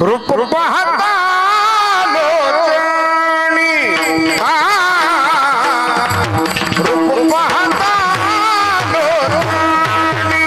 रूप पाहता लोचनी रूप पाहता लोचनी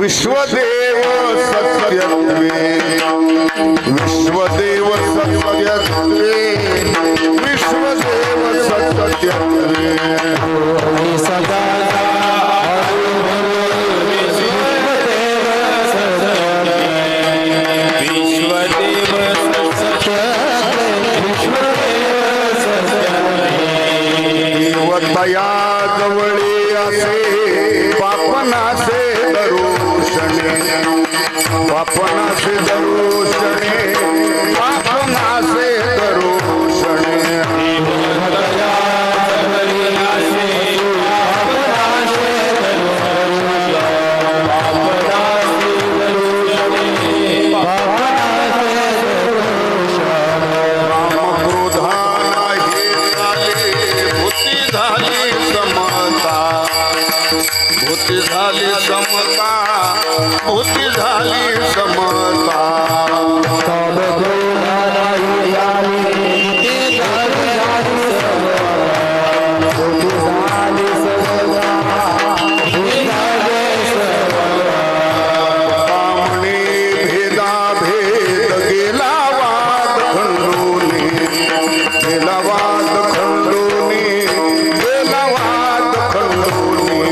विश्वदेव सत्यत्वे विश्वदेव सत्यत्वे विश्वदेव सत्यत्वे सदा देवतया जवळी असे पापनासे दरोषणे पापनासे दरोषणे पापनासे दरोषणे भूती झाली समता भूती झाली समता भेदा भेद गेला वाद खंडोनी गेला वाद खंडोनी गेला वाद खंडोनी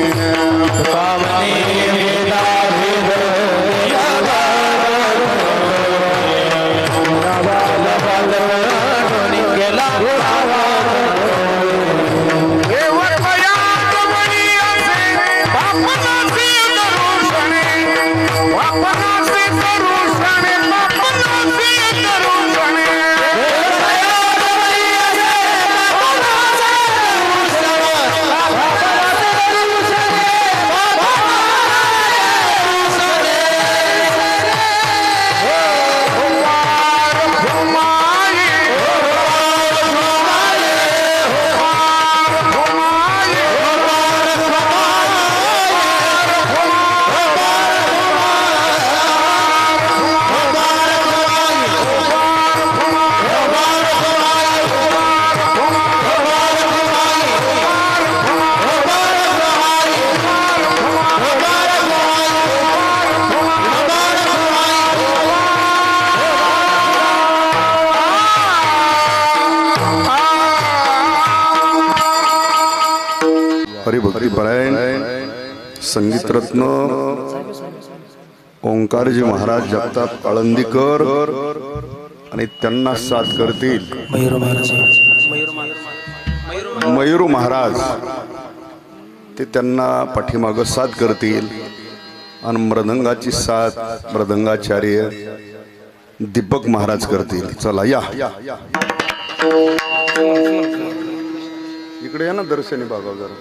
हरिभक्ती परायण संगीत रत्न ओंकारजी महाराज जगताप आळंदीकर आणि त्यांना साथ करतील मयूर महाराज ते त्यांना पाठीमागं साथ करतील आणि मृदंगाची साथ मृदंगाचार्य दीपक महाराज करतील. चला या इकडे या ना दर्शनी बाबा जरा.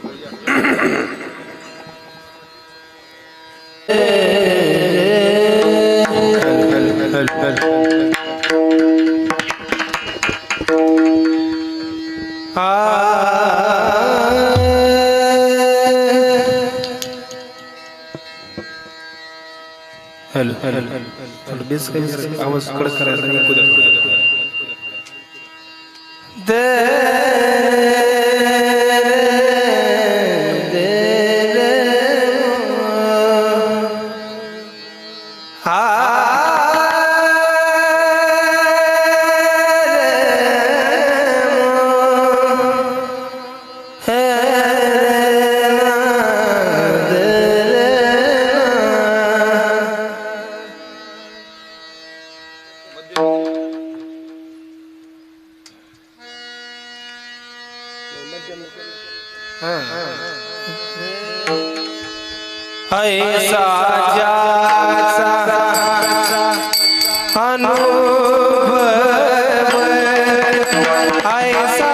हेलो हेलो बेस आवाज कडक करायचा ऐसा अनुभव ऐसा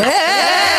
Hey!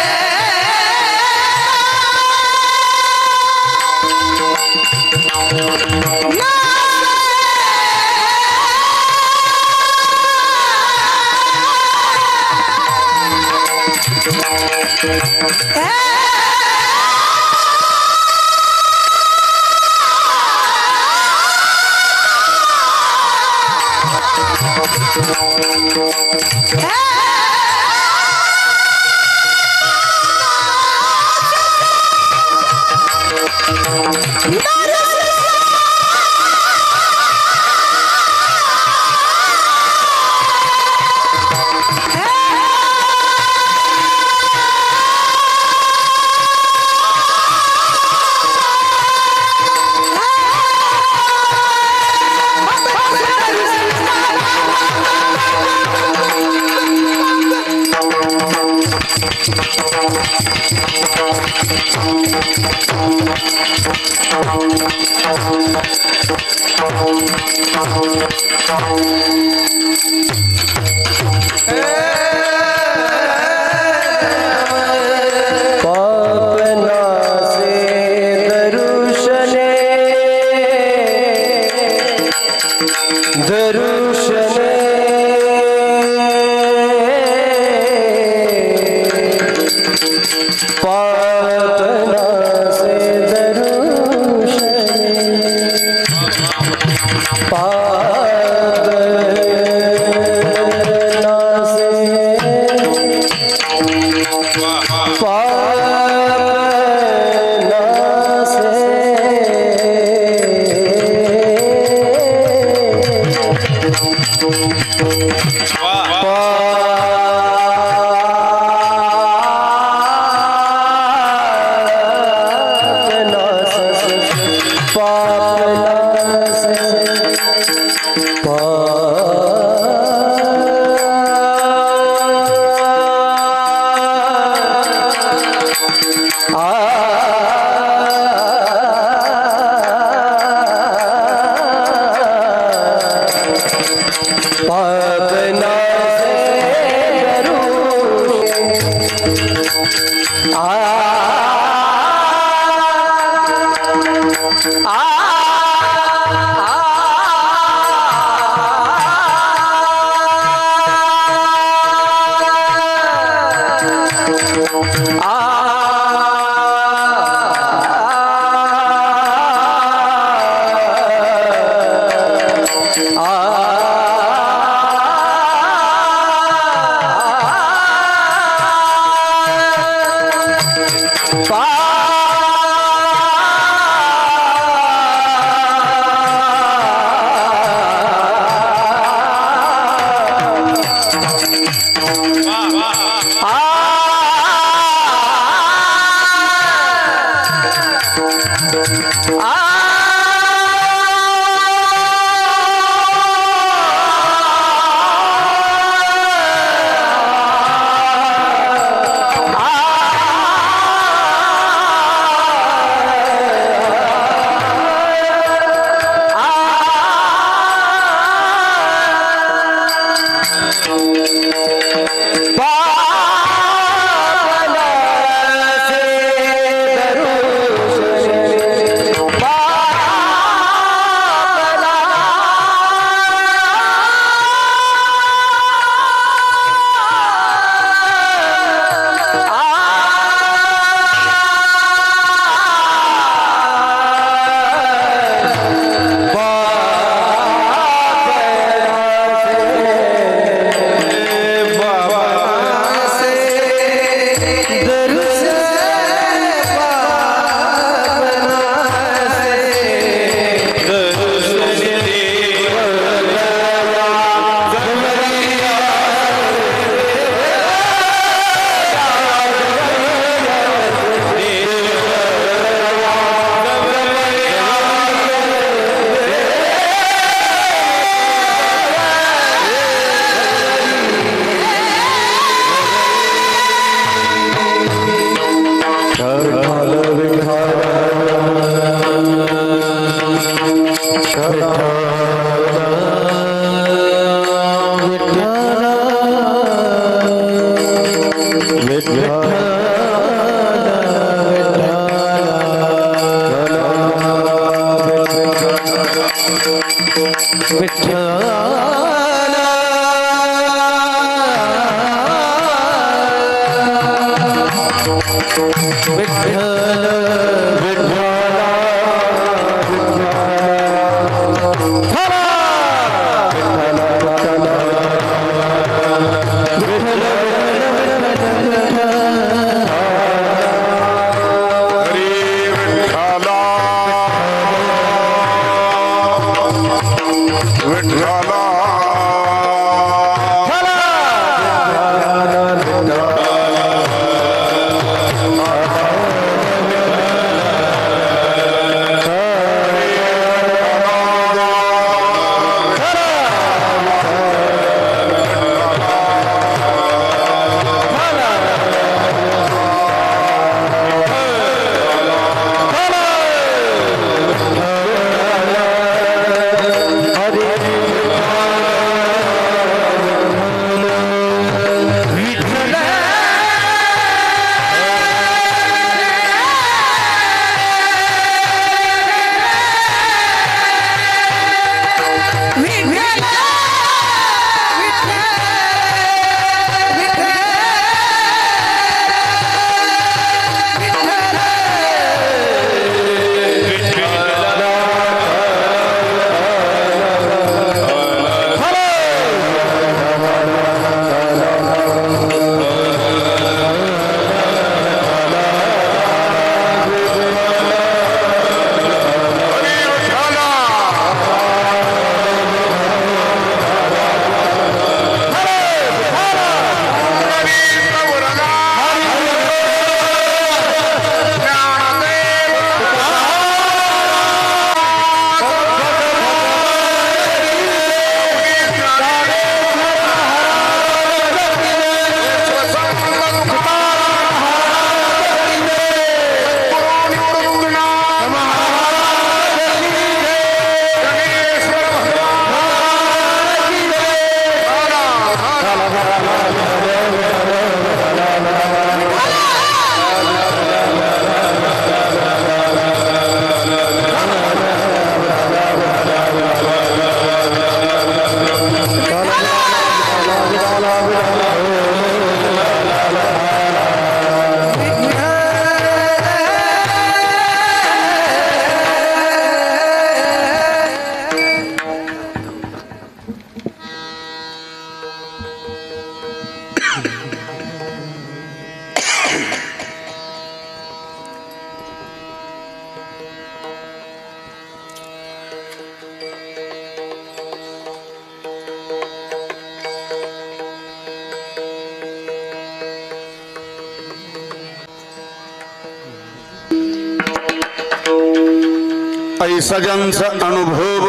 ऐसा ज्यांचा अनुभव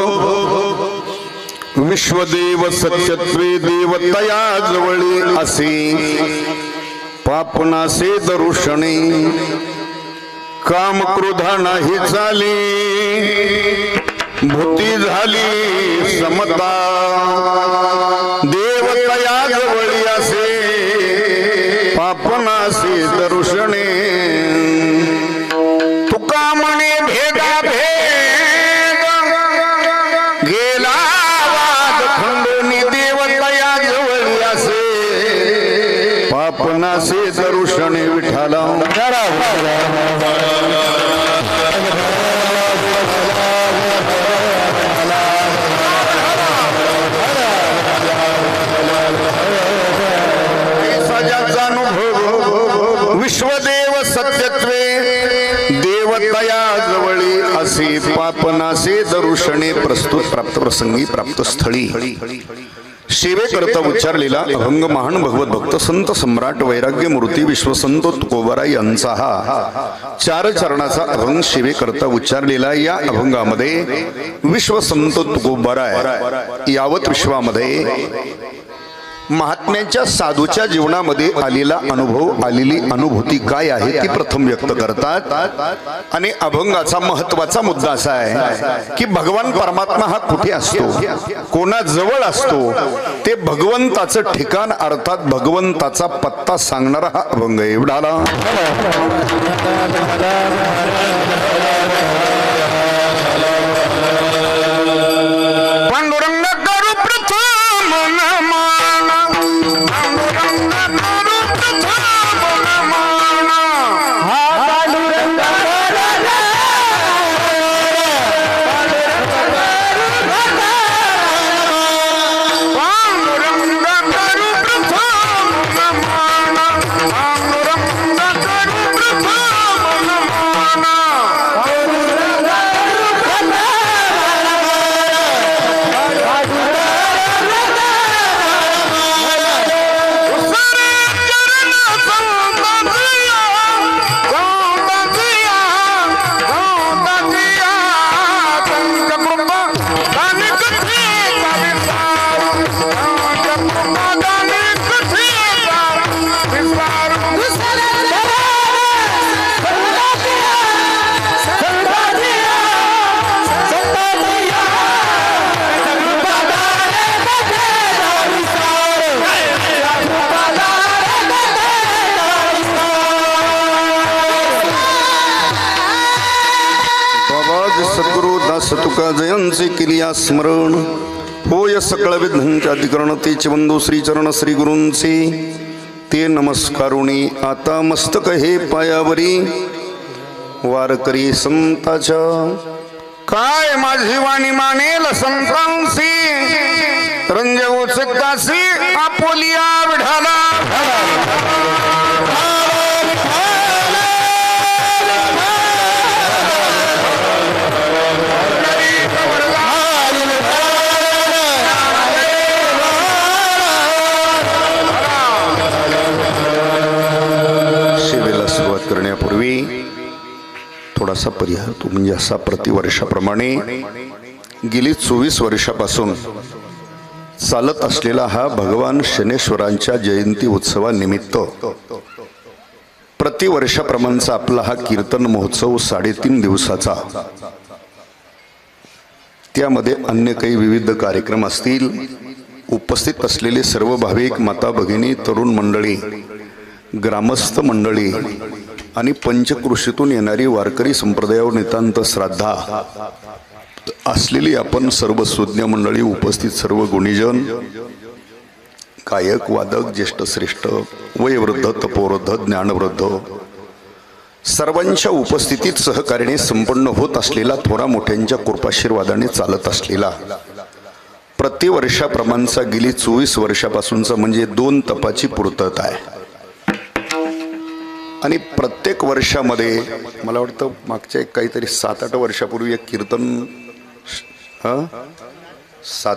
विश्वदेव सत्यत्वे देवतया जवळी असे पापनासे दरुषणे काम क्रोधा नाही चाले भूती झाली समता देवतया जवळी असे पापनासे दरुषणे तुका म्हणे भेदा भेद गेला वाद खंडोनी देवतया जवळी असे पापनासे दरुषणे विठाला विश्वदेव सत्यत्वे देवतया जवळी असे पापनासे दरुषणे प्रस्तुत प्राप्त प्रसंगी प्राप्त स्थळी सेवेकरता उच्चारलेला अभंग महान भगवत भक्त संत सम्राट वैराग्य मूर्ती विश्वसंत तुकोबाराय यांचा हा 4 चरणाचा अभंग सेवेकरता उच्चारलेला या अभंगामध्ये विश्वसंत तुकोबाराय यावत विश्वामध्ये महात्म्यांच्या साधूच्या जीवनामध्ये आलेला अनुभव आलेली अनुभूती काय आहे ती प्रथम व्यक्त करतात आणि अभंगाचा महत्वाचा मुद्दा असा आहे की भगवान परमात्मा हा कुठे असतो कोणा जवळ असतो ते भगवंताचं ठिकाण अर्थात भगवंताचा पत्ता सांगणारा हा अभंग एवढाला पांडुरंग करू प्रथम नमन पांडुरंग करू प्रथम नमन तुका जयांचे केलिया स्मरण होय सकळ विघ्नांचे अधिकरण तेचे बंधू श्रीचरण श्री गुरूंचे ते नमस्कारुणी आता मस्तक हे पायावरी वारकरी संताच्या काय माझी वाणी मानेल संतांसी रंजवू चित्तासी आपोलिया विढाला सेवेला सुरुवात करण्यापूर्वी थोडासा परिहार तो म्हणजे असा प्रतिवर्षाप्रमाणे गेली 24 वर्षापासून चालत असलेला हा भगवान शनेश्वरांच्या जयंती उत्सवानिमित्त प्रतिवर्षाप्रमाणचा आपला हा कीर्तन महोत्सव 3.5 दिवसाचा, त्यामध्ये अन्य काही विविध कार्यक्रम असतील. उपस्थित असलेले सर्व भाविक माता भगिनी तरुण मंडळी ग्रामस्थ मंडळी आणि पंचकृषीतून येणारी वारकरी संप्रदायावर नितांत श्रद्धा असलेली आपण सर्व सुज्ञ मंडळी, उपस्थित सर्व गुणीजन, गायक वादक, ज्येष्ठ श्रेष्ठ, वयोवृद्ध तपोवृद्ध ज्ञानवृद्ध सर्वांच्या उपस्थितीत सहकार्याने संपन्न होत असलेला थोरा मोठ्यांच्या कृपाशीर्वादाने चालत असलेला प्रतिवर्षाप्रमाणचा गेली 24 वर्षापासूनचा म्हणजे 2 तपाची पूर्तता आहे. आणि प्रत्येक वर्षामध्ये मला वाटतं मागच्या एक काहीतरी 7-8 वर्षापूर्वी एक कीर्तन 7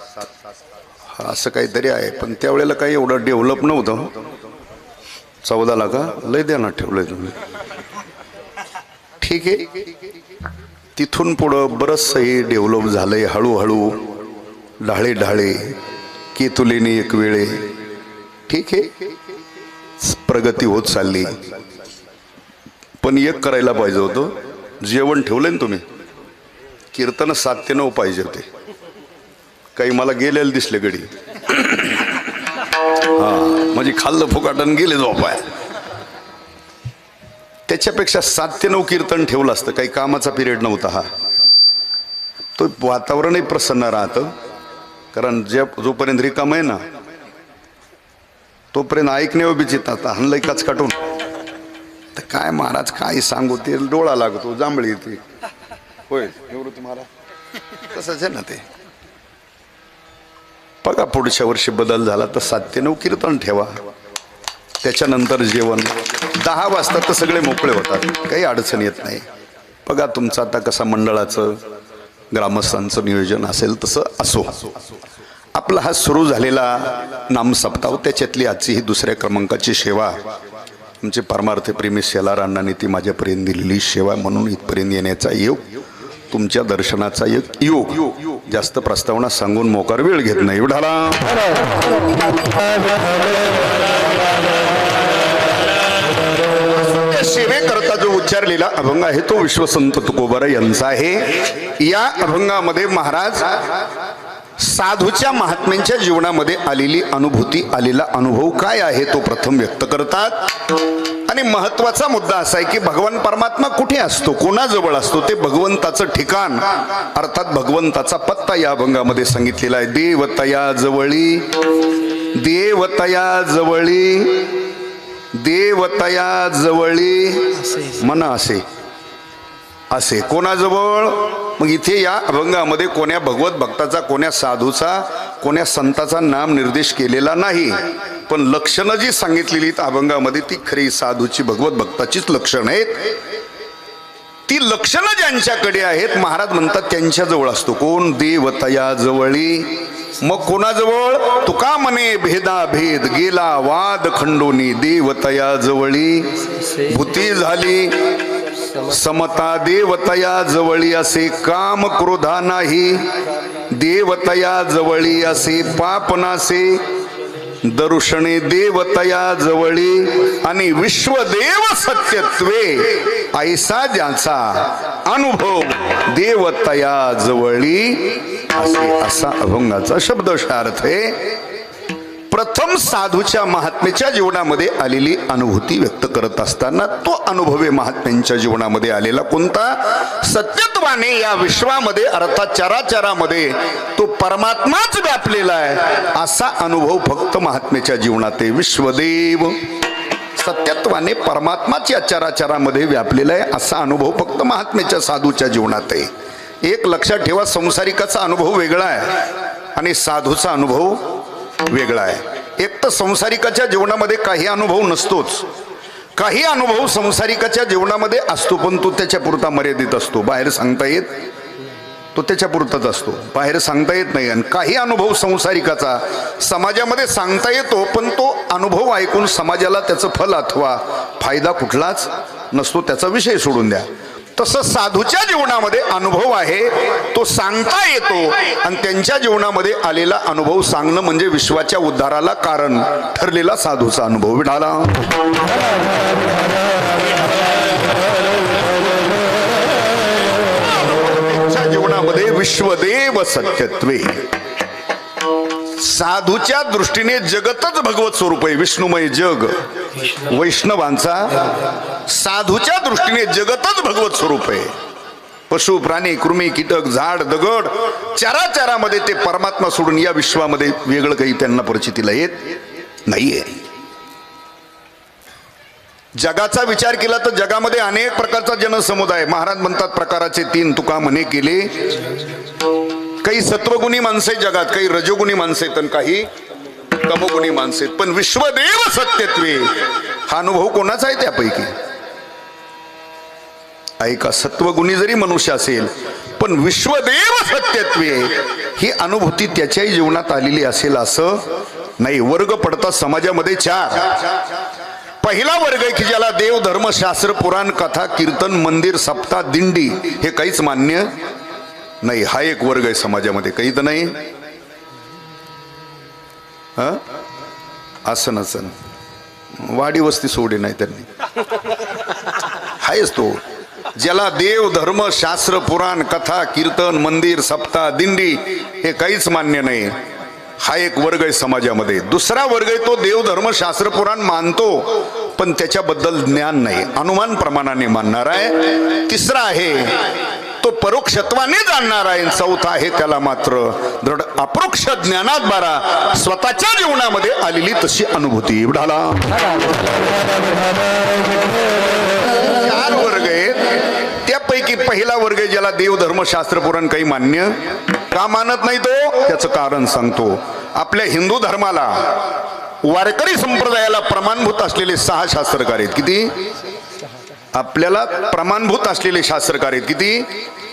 असं काहीतरी आहे, पण त्यावेळेला काही एवढं डेव्हलप नव्हतं. 14ला का लय ध्यानात ठेवलंय तुम्ही, ठीक आहे. तिथून पुढं बरंचसंही डेव्हलप झालंय हळूहळू, ढाळे ढाळे केतुलेने एक वेळे, ठीक आहे, प्रगती होत चालली. पण एक करायला पाहिजे होतं, जेवण ठेवलंय ना तुम्ही, कीर्तन 7 ते 9 पाहिजे होते. काही मला गेलेले दिसले गडी, हा म्हणजे खाल्लं फुकाटन गेले झोपाय. त्याच्यापेक्षा 7 ते 9 कीर्तन ठेवलं असतं. काही कामाचा पिरियड नव्हता हा. तो वातावरणही प्रसन्न राहतं, कारण जोपर्यंत रिकाम आहे ना तोपर्यंत ऐकण्यावर बिचित आता हल्लय काच काटून तर काय महाराज काय सांगू, ते डोळा लागतो, जांभळी येते. होय निवृत्ती महाराज तसंच आहे ना ते. बघा पुढच्या वर्षी बदल झाला तर 7 ते 9 कीर्तन ठेवा, त्याच्यानंतर जेवण. 10 वाजता तर सगळे मोकळे होतात, काही अडचण येत नाही. बघा तुमचं आता कसं मंडळाचं ग्रामस्थांचं नियोजन असेल तसं असो. आपला हा सुरू झालेला नाम सप्ताह, त्याच्यातली आजची ही 2ऱ्या क्रमांकाची सेवा, आमचे परमार्थ प्रेमी शेलार अण्णांनी ती माझ्यापर्यंत दिलेली सेवा म्हणून इथपर्यंत येण्याचा योग, तुमच्या दर्शनाचा एक योग. जास्त प्रस्तावना सांगून मोकार वेळ घेत नाही. विठाला सेवेकरता जो उच्चारलेला अभंग आहे तो विश्वसंत तुकोबारा यांचा आहे. या अभंगामध्ये महाराज साधूच्या महात्म्यांच्या जीवनामध्ये आलेली अनुभूती, आलेला अनुभव काय आहे तो प्रथम व्यक्त करतात. आणि महत्वाचा मुद्दा असा आहे की भगवान परमात्मा कुठे असतो, कोणाजवळ असतो, ते भगवंताचं ठिकाण अर्थात भगवंताचा पत्ता या अभंगामध्ये सांगितलेला आहे. देवतया जवळी, देवतया जवळी, देवतया जवळी मना असे असे कोणाजवळ. मग इथे या अभंगामध्ये कोण्या भगवत भक्ताचा, कोण्या साधूचा, कोण्या संताचा नाम निर्देश केलेला नाही, पण लक्षणं जी सांगितलेली अभंगामध्ये ती खरी साधूची, भगवत भक्ताचीच लक्षणं आहेत. ती लक्षणं ज्यांच्याकडे आहेत महाराज म्हणतात त्यांच्याजवळ असतो. कोण? देवतया जवळी. मग कोणाजवळ? तुका म्हणे भेदा भेद गेला वाद खंडोनी, देवतया जवळी भूती झाली समता, देवतया जवळी असे काम क्रोधा नाही, देवतया जवळी असे पाप नासे, दर्शने देवतया जवळी आणि विश्वदेव सत्यत्वे ऐसा ज्याचा अनुभव देवतया जवळी असे, असा अभंगाचा शब्दशार्थ आहे. प्रथम साधूच्या महात्म्याच्या जीवनामध्ये आलेली अनुभूती व्यक्त करत असताना तो अनुभव आहे महात्म्यांच्या जीवनामध्ये आलेला कोणता? सत्यत्वाने या विश्वामध्ये अर्थात चराचरामध्ये तो परमात्माच व्यापलेला आहे असा अनुभव फक्त महात्म्याच्या जीवनात आहे. विश्वदेव सत्यत्वाने परमात्माच्या चराचरामध्ये व्यापलेला आहे असा अनुभव फक्त महात्म्याच्या साधूच्या जीवनात आहे. एक लक्षात ठेवा, संसारिकाचा अनुभव वेगळा आहे आणि साधूचा अनुभव वेगळा आहे. एक तर संसारिकाच्या जीवनामध्ये काही अनुभव नसतोच, काही अनुभव संसारिकाच्या जीवनामध्ये असतो पण तो त्याच्या पुरता मर्यादित असतो, बाहेर सांगता येत, तो त्याच्या पुरताच असतो, बाहेर सांगता येत नाही. आणि काही अनुभव संसारिकाचा समाजामध्ये सांगता येतो पण तो अनुभव ऐकून समाजाला त्याचं फल अथवा फायदा कुठलाच नसतो, त्याचा विषय सोडून द्या. तसं साधूच्या जीवनामध्ये अनुभव आहे तो सांगता येतो आणि त्यांच्या जीवनामध्ये आलेला अनुभव सांगणं म्हणजे विश्वाच्या उद्धाराला कारण ठरलेला साधूचा अनुभव. विठाला जीवनामध्ये विश्वदेव सत्यत्वे साधूच्या दृष्टीने जगतच भगवत स्वरूप आहे, विष्णुमय जग. वैष्णवांचा साधूच्या दृष्टीने जगतच भगवत स्वरूप आहे. पशु प्राणी कृमी कीटक झाड दगड चराचरामध्ये ते परमात्मा सोडून या विश्वामध्ये वेगळं काही त्यांना परिचितीला येत नाहीये. जगाचा विचार केला तर जगामध्ये अनेक प्रकारचा जनसमुदाय. महाराज म्हणतात प्रकाराचे 3 तुका म्हणे केले. काही सत्वगुणी माणसे जगात, काही रजोगुणी माणसे आणि काही तमोगुणी माणसे. पण विश्वदेव सत्यत्वे हा अनुभव कोणाचा आहे त्यापैकी? ऐका, सत्वगुणी जरी मनुष्य असेल पण विश्वदेव सत्यत्वे ही अनुभूती त्याच्याही जीवनात आलेली असेल असं नाही. वर्ग पडतात समाजामध्ये 4. पहिला वर्ग आहे की ज्याला देव धर्म शास्त्र पुराण कथा कीर्तन मंदिर सप्ताह दिंडी हे काहीच मान्य नाही. हा एक वर्ग आहे समाजामध्ये. काही तर नाही असं नसन, वाडी वस्ती सोडे नाही त्यांनी. हायच तो ज्याला देव धर्म शास्त्र पुराण कथा कीर्तन मंदिर सप्ताह दिंडी हे काहीच मान्य नाही. हा एक वर्ग आहे समाजामध्ये. दुसरा वर्ग आहे तो देव धर्म शास्त्र पुराण मानतो पण त्याच्याबद्दल ज्ञान नाही, अनुमान प्रमाणाने मानणार आहे. तिसरा आहे तो परोक्षत्वाने जाणणार आहे. चौथा आहे त्याला मात्र दृढ अप्रोक्ष ज्ञानात बारा स्वतःच्या जीवनामध्ये आलेली तशी अनुभूती. झाला 4 वर्ग आहेत. त्यापैकी पहिला वर्ग आहे ज्याला देव धर्म शास्त्र पुराण काही मान्य का मानत नाही तो त्याचं कारण सांगतो. आपल्या हिंदू धर्माला वारकरी संप्रदायाला प्रमाणभूत असलेले 6 शास्त्रकार आहेत. किती? आपल्याला प्रमाणभूत असलेले शास्त्रकार आहेत किती?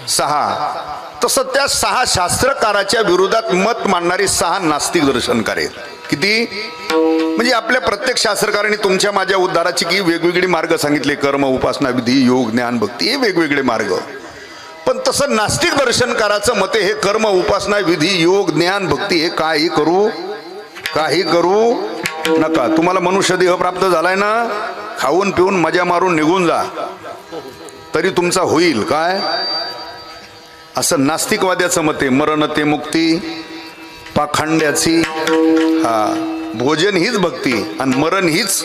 6. तसं त्या 6 शास्त्रकाराच्या विरोधात मत मांडणारे 6 नास्तिक दर्शनकार आहेत. किती? म्हणजे आपल्या प्रत्येक शास्त्रकारांनी तुमच्या माझ्या उद्धाराची की वेगवेगळे मार्ग सांगितले, कर्म उपासना विधी योग ज्ञान भक्ती हे वेगवेगळे मार्ग. पण तसं नास्तिक दर्शनकाराचं मते हे कर्म उपासना विधी योग ज्ञान भक्ती हे काही करू नका. तुम्हाला मनुष्य देह प्राप्त झालाय ना, खाऊन पिऊन मजा मारून निघून जा तरी तुमचा होईल काय असं नास्तिकवाद्याचं मते. मरण ते मुक्ती पाखंड्याची भोजन हीच भक्ती आणि मरण हीच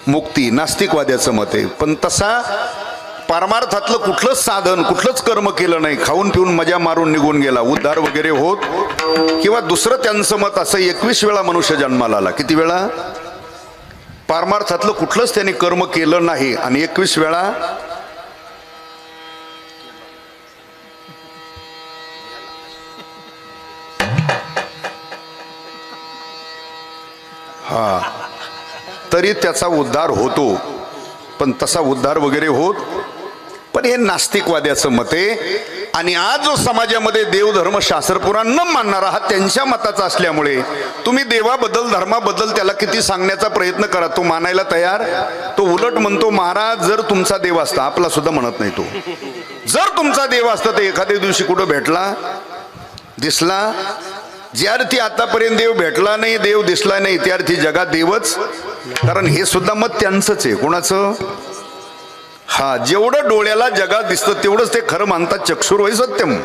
मुक्ती नास्तिकवाद्याचं मते. पण तसा परमार्थातलं कुठलंच साधन कुठलंच कर्म केलं नाही, खाऊन पिऊन मजा मारून निघून गेला, उद्धार वगैरे होत. किंवा दुसरं त्यांचं मत असं 21 वेळा मनुष्य जन्माला आला. किती वेळा? परमार्थातलं कुठलंच त्यांनी कर्म केलं नाही आणि 21 वेळा तरी त्याचा उद्धार होतो. पण तसा उद्धार वगैरे होत. पण हे नास्तिकवाद्याचं मत आहे. आणि आज जो समाजामध्ये देव धर्म शास्त्र पुराण न मानणारा हा त्यांच्या मताचा असल्यामुळे तुम्ही देवाबद्दल धर्माबद्दल त्याला किती सांगण्याचा प्रयत्न करा तो मानायला तयार. तो उलट म्हणतो महाराज जर तुमचा देव असता, आपला सुद्धा म्हणत नाही तो, जर तुमचा देव असता तर एखाद्या दिवशी कुठं भेटला दिसला. ज्या अर्थी आतापर्यंत देव भेटला नाही देव दिसला नाही त्या अर्थी जगात देवच. कारण हे सुद्धा मत त्यांचंच आहे. कोणाचं? जेवढं डोळ्याला जगात दिसतं तेवढंच ते खरं मानतात. चक्षुर्वै सत्यम.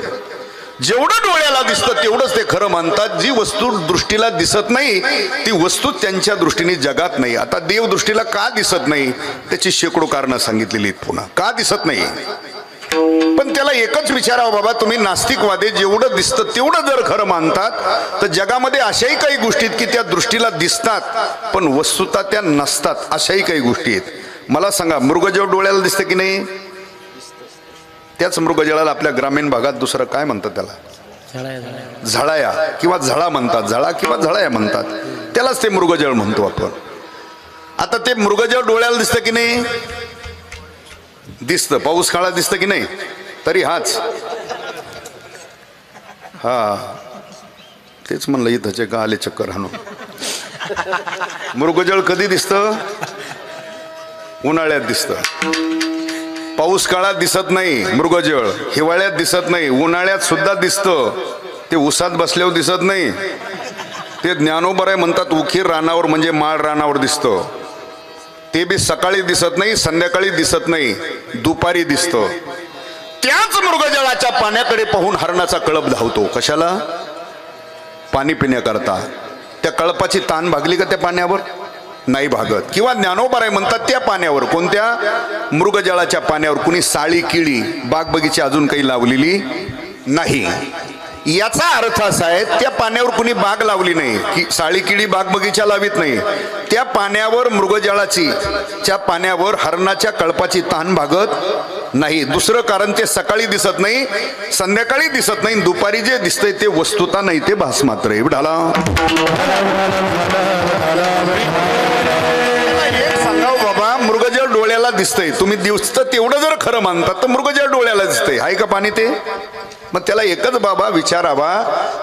जेवढं डोळ्याला दिसतं तेवढंच ते खरं मानतात. जी वस्तू दृष्टीला दिसत नाही ती वस्तू त्यांच्या दृष्टीने जगात नाही. आता देव दृष्टीला का दिसत नाही त्याची शेकडो कारणं सांगितलेली आहेत. पुन्हा का दिसत नाही, पण त्याला एकच विचारावं, बाबा तुम्ही नास्तिकवादी जेवढं दिसतं तेवढं जर खरं मानतात तर जगामध्ये अशाही काही गोष्टी आहेत की त्या दृष्टीला दिसतात पण वस्तुतः त्या नसतात. अशाही काही गोष्टी आहेत. मला सांगा, मृग जेव्हा डोळ्याला दिसतं की नाही, त्याच मृगजळाला आपल्या ग्रामीण भागात दुसरं काय म्हणतात, त्याला झळाया किंवा झळा म्हणतात. झळा किंवा झळाया म्हणतात, त्यालाच ते मृगजळ म्हणतो आपण. आता ते मृगजळ डोळ्याला दिसतं की नाही, दिसतं. पाऊस काळा दिसतं की नाही, तरी हाच. हा तेच म्हणलं इथंचे का आले चक्कर हाणून. मृगजळ कधी दिसतं, उन्हाळ्यात दिसतं. पाऊस काळात दिसत नाही मृगजळ, हिवाळ्यात दिसत नाही, उन्हाळ्यात सुद्धा दिसतं. ते उसात बसल्यावर दिसत नाही. ते ज्ञानोबराय म्हणतात उखीर रानावर म्हणजे माळ रानावर दिसतं. ते बी सकाळी दिसत नाही, संध्याकाळी दिसत नाही, दुपारी दिसतं. त्याच मृगजळाच्या पाण्याकडे पाहून हरणाचा कळप धावतो. कशाला, पाणी पिण्याकरता. त्या कळपाची ताण भागली का त्या पाण्यावर, नाही भागत. किंवा ज्ञानोबराय म्हणतात त्या पाण्यावर, कोणत्या, मृगजळाच्या पाण्यावर कुणी साळी किळी बाग बगीची अजून काही लावलेली नाही. याचा अर्थ असा आहे त्या पाण्यावर कुणी बाग लावली नाही की साळी किळी बाग बगीचा लावित नाही. त्या पाण्यावर मृगजळाची, त्या पाण्यावर हरणाच्या कळपाची ताण भागत नाही. दुसरं कारण ते सकाळी दिसत नाही, संध्याकाळी दिसत नाही, दुपारी जे दिसतंय ते वस्तुता नाही, ते भास मात्र आहे. ढाला सांगाव बाबा, मृगजळ डोळ्याला दिसतंय, तुम्ही दिसतं तेवढं जर खरं मानतात तर मृगजळ डोळ्याला दिसतंय. आहे का पाणी ते? मग त्याला एकच बाबा विचारावा,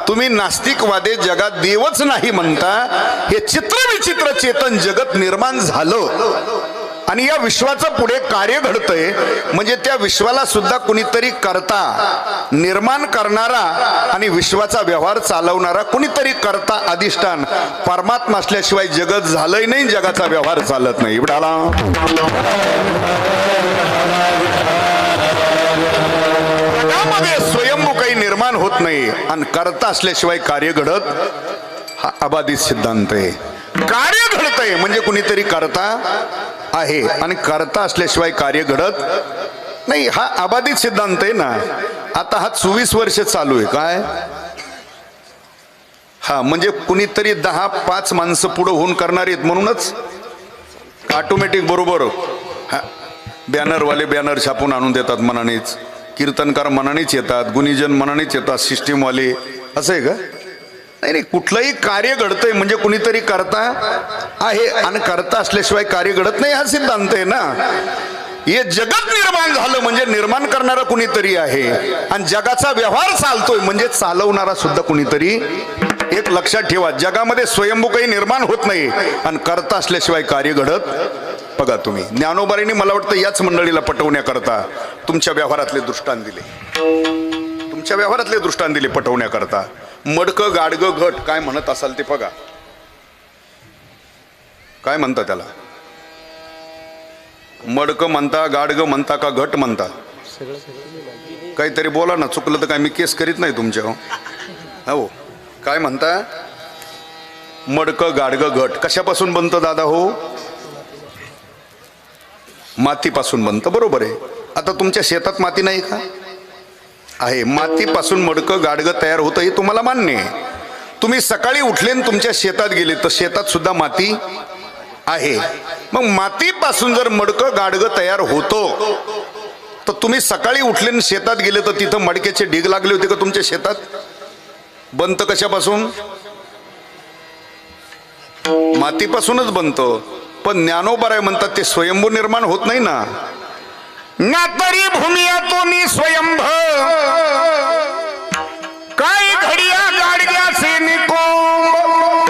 तुम्ही नास्तिकवादी जगात देवच नाही म्हणता, हे चित्र विचित्र चेतन जगत निर्माण झालं आणि या विश्वाचं पुढे कार्य घडतंय म्हणजे त्या विश्वाला सुद्धा कुणीतरी करता, निर्माण करणारा आणि विश्वाचा व्यवहार चालवणारा कुणीतरी करता अधिष्ठान परमात्मा असल्याशिवाय जगत झालंय नाही, जगाचा व्यवहार चालत नाही. इवडाला स्वयंभू काही निर्माण होत नाही आणि करता असल्याशिवाय कार्य घडत, हा अबाधित सिद्धांत आहे. कार्य घडतंय म्हणजे कुणीतरी करता आहे आणि करता असल्याशिवाय कार्य घडत नाही, हा अबाधित सिद्धांत आहे ना. आता हा 24 वर्ष चालू आहे काय, हा म्हणजे कुणीतरी 10-5 माणसं पुढे होऊन करणार आहेत म्हणूनच ऑटोमॅटिक बरोबर बॅनरवाले बॅनर छापून आणून देतात मनानेच, कीर्तनकार मनानेच येतात, गुणीजन मनानेच येतात, सिस्टीमवाले. असं आहे का? नाही नाही, कुठलंही कार्य घडतंय म्हणजे कुणीतरी करता आहे आणि करता असल्याशिवाय कार्य घडत नाही, हा सिद्धांत आहे ना. हे जगत निर्माण झालं म्हणजे निर्माण करणारा कुणीतरी आहे आणि जगाचा व्यवहार चालतोय म्हणजे चालवणारा सुद्धा कुणीतरी. एक लक्षात ठेवा, जगामध्ये स्वयंभू काही निर्माण होत नाही आणि करता असल्याशिवाय कार्य घडत. बघा तुम्ही, ज्ञानोबारीने मला वाटतं याच मंडळीला पटवण्याकरता तुमच्या व्यवहारातले दृष्टांत दिले, तुमच्या व्यवहारातले दृष्टांत दिले पटवण्याकरता. मडकं गाडगं घट काय म्हणत असाल ते बघा, काय म्हणता त्याला, मडकं म्हणता, गाडगं म्हणता का घट म्हणता, काहीतरी बोला ना. चुकलं तर काय मी केस करीत नाही तुमच्या. हो, काय म्हणता, मडकं गाडगं घट कशापासून बनतं दादा? हो, मातीपासून बनतं. बरोबर आहे. आता तुमच्या शेतात माती नाही का? आहे. मातीपासून मडकं गाडगं तयार होतं हे तुम्हाला मान्य आहे. तुम्ही सकाळी उठले आणि तुमच्या शेतात गेले तर शेतात सुद्धा माती आहे. मग मातीपासून जर मडकं गाडगं तयार होतो तर तुम्ही सकाळी उठले आणि शेतात गेले तर तिथं मडक्याचे ढीग लागले होते का तुमच्या शेतात? बनतं कशापासून? मातीपासूनच बनतं. पण ज्ञानोबाराय म्हणतात ते स्वयंभू निर्माण होत नाही ना. ना तरी भूमियातून स्वयंभ काय घडिया गाडग्याचे निकोंब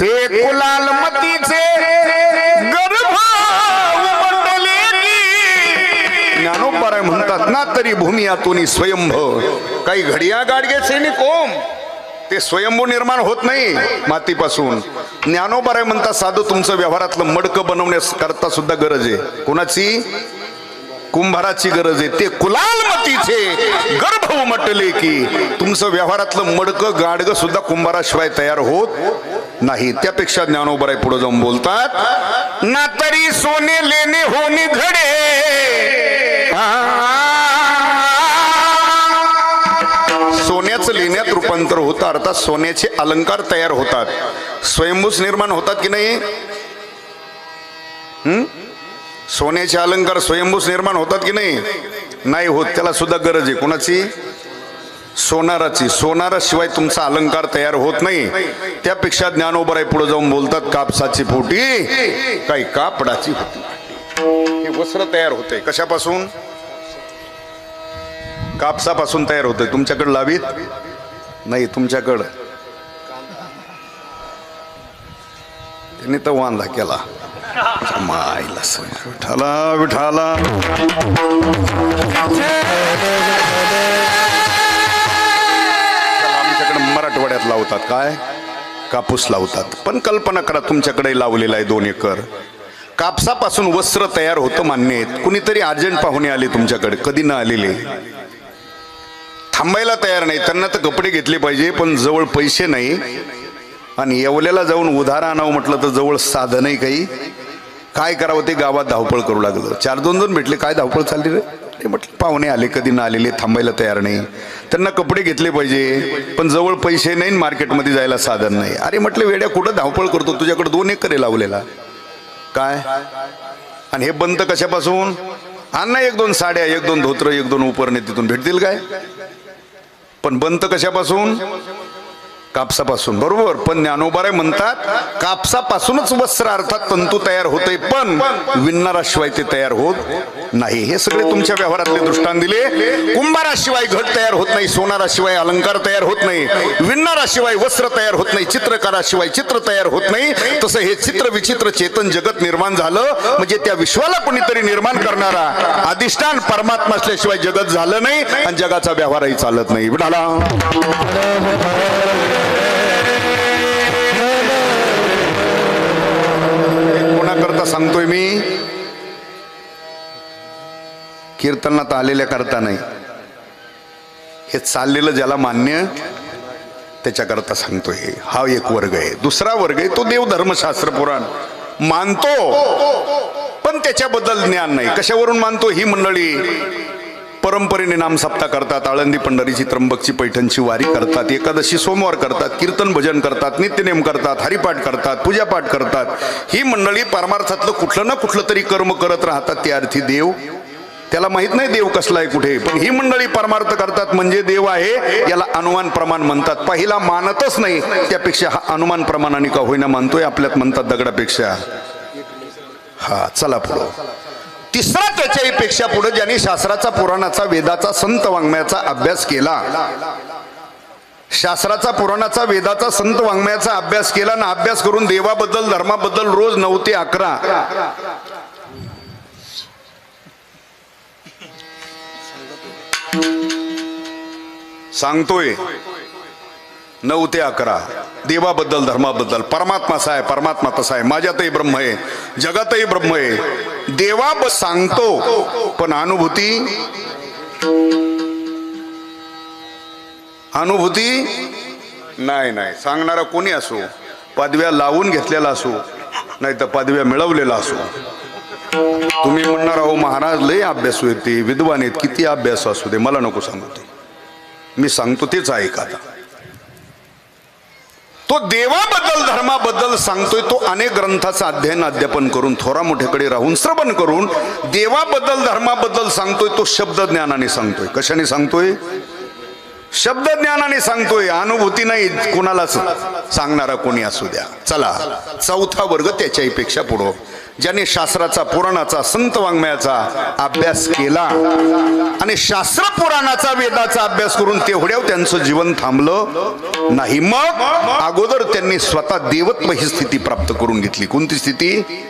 ते कुलाल मतीचे गर्भ उमटले की. ज्ञानोबाराय म्हणतात ना तरी भूमियातून स्वयंभ काही घडिया गाडग्याचे निकोंब ते स्वयंभू निर्माण होत नाही मातीपासून. ज्ञानोबाराय म्हणतात साधं तुमचं व्यवहारातलं मडकं बनवण्यास करता सुद्धा गरज आहे. कोणाची? कुंभाराची गरज आहे ते कुलाल मतीचे गर्भ उमटले की. तुमचं व्यवहारातलं मडकं गाडगं सुद्धा कुंभाराशिवाय तयार होत नाही. त्यापेक्षा ज्ञानोबराय पुढे जाऊन बोलतात, ना तरी सोने लेणे होणे घडे, सोन्याचं लेण्यात रूपांतर होतं, अर्थात सोन्याचे अलंकार तयार होतात. स्वयंभूच निर्माण होतात की नाही? सोन्याचे अलंकार स्वयंभूच निर्माण होतात की नाही? नाही होत. त्याला सुद्धा गरज आहे. कोणाची? सोनाराची. सोनाराशिवाय तुमचा अलंकार तयार होत नाही. त्यापेक्षा ज्ञानोबराय पुढे जाऊन बोलतात, कापसाची पोटी काही कापडाची होती. हे वस्त्र तयार होते कशापासून? कापसापासून तयार होते. तुमच्याकडे लावीत नाही. तुमच्याकडं त्यांनी तर वांदा केला. मायला विठाला विठाला. आमच्याकडे मराठवाड्यात लावतात काय? कापूस लावतात. पण कल्पना करा तुमच्याकडे लावलेला आहे 2 एकर. कापसापासून वस्त्र तयार होतं मान्य आहे. कुणीतरी अर्जंट पाहुणे आले तुमच्याकडे, कधी न आलेले, थांबायला तयार नाही. त्यांना तर कपडे घेतले पाहिजे पण जवळ पैसे नाही. आणि येवल्याला जाऊन उधार आणावं म्हटलं तर जवळ साधनही काही. काय करावं ते गावात धावपळ करू लागलं. 4-2 जण भेटले. काय धावपळ चालली रे? ते म्हटलं पाहुणे आले, कधी ना आलेले, थांबायला तयार नाही. त्यांना कपडे घेतले पाहिजे पण जवळ पैसे नाही, मार्केटमध्ये जायला साधन नाही. अरे म्हटलं वेड्या, कुठं धावपळ करतो? तुझ्याकडे 2 एकर आहे लावलेला काय? आणि हे बंद कशापासून? आण 1-2 साड्या, 1-2 धोत्र, 1-2 उपरणे तिथून भेटतील काय? पण बंद कशापासून? कापसापासून. बरोबर. पण ज्ञानोबराय म्हणतात कापसापासूनच वस्त्र अर्थात तंतू तयार होते, पण विणणाराशिवाय ते तयार होत नाही. हे सगळे तुमच्या व्यवहारातले दृष्टांत दिले. कुंभाराशिवाय घट तयार होत नाही, सोनाराशिवाय अलंकार तयार होत नाही, विणणाराशिवाय वस्त्र तयार होत नाही, चित्रकाराशिवाय चित्र तयार होत नाही. तसं हे चित्र विचित्र चेतन जगत निर्माण झालं म्हणजे त्या विश्वाला कोणीतरी निर्माण करणारा अधिष्ठान परमात्मा असल्याशिवाय जगत झालं नाही आणि जगाचा व्यवहारही चालत नाही. विठाला कोणाकरता सांगतोय मी? कीर्तनात आलेल्या करता नाही. हे चाललेलं ज्याला मान्य त्याच्याकरता सांगतोय. हा एक वर्ग आहे. दुसरा वर्ग आहे तो देव धर्मशास्त्र पुराण मानतो पण त्याच्याबद्दल ज्ञान नाही. कशावरून मानतो? ही मंडळी परंपरेने नामसप्ताह करतात, आळंदी पंढरीची त्र्यंबकची पैठणची वारी करतात, एकादशी सोमवार करतात, कीर्तन भजन करतात, नित्यनेम करतात, हरिपाठ करतात, पूजापाठ करतात. ही मंडळी परमार्थातलं कुठलं ना कुठलं तरी कर्म करत राहतात. त्या अर्थी देव त्याला माहित नाही देव कसला आहे कुठे. पण ही मंडळी परमार्थ करतात म्हणजे देव आहे. याला अनुमान प्रमाण म्हणतात. पहिला मानतच नाही, त्यापेक्षा हा अनुमान प्रमाणाने का होईना मानतोय. आपल्यात म्हणतात दगडापेक्षा. हा चला पुढं. तिसरा त्याच्याही पेक्षा पुढे ज्यांनी शास्त्राचा, पुराणाचा, वेदाचा, संत वाङ्मयाचा अभ्यास केला, शास्त्राचा, पुराणाचा, वेदाचा, संत वाङ्मयाचा अभ्यास केला ना, अभ्यास करून देवाबद्दल, धर्माबद्दल रोज 9 ते 11 सांगतोय. 9 ते 11 देवाबद्दल, धर्माबद्दल. परमात्मा असा आहे, परमात्मा तसा आहे, माझ्यातही ब्रह्म आहे, जगातही ब्रह्म आहे. देवा सांगतो पण अनुभूती नाही. नाही सांगणारा कोणी असो, पदव्या लावून घेतलेला असो नाही तर पदव्या मिळवलेला असो. तुम्ही म्हणणार अहो महाराज लय अभ्यासू आहेत, ते विद्वान आहेत, किती अभ्यास असू दे, मला नको सांगू. ते मी सांगतो तेच ऐका. आता तो देवाबद्दल, धर्माबद्दल सांगतोय. तो अनेक ग्रंथाचं अध्ययन अध्यापन करून, थोरा मोठ्याकडे राहून श्रवण करून देवाबद्दल, धर्माबद्दल सांगतोय. तो शब्द ज्ञानाने सांगतोय. कशाने सांगतोय? शब्द ज्ञानाने सांगतोय. अनुभूती नाही कुणालाच सांगणारा कोणी असू द्या. चला चौथा वर्ग त्याच्याही पेक्षा पुढं, ज्याने शास्त्राचा, पुराणाचा, संत वाङ्मयाचा अभ्यास केला आणि शास्त्र, पुराणाचा, वेदाचा अभ्यास करून तेवढ्यावर त्यांचं जीवन थांबलं नाही. मग अगोदर त्यांनी स्वतः देवत्व ही स्थिती प्राप्त करून घेतली. कोणती स्थिती?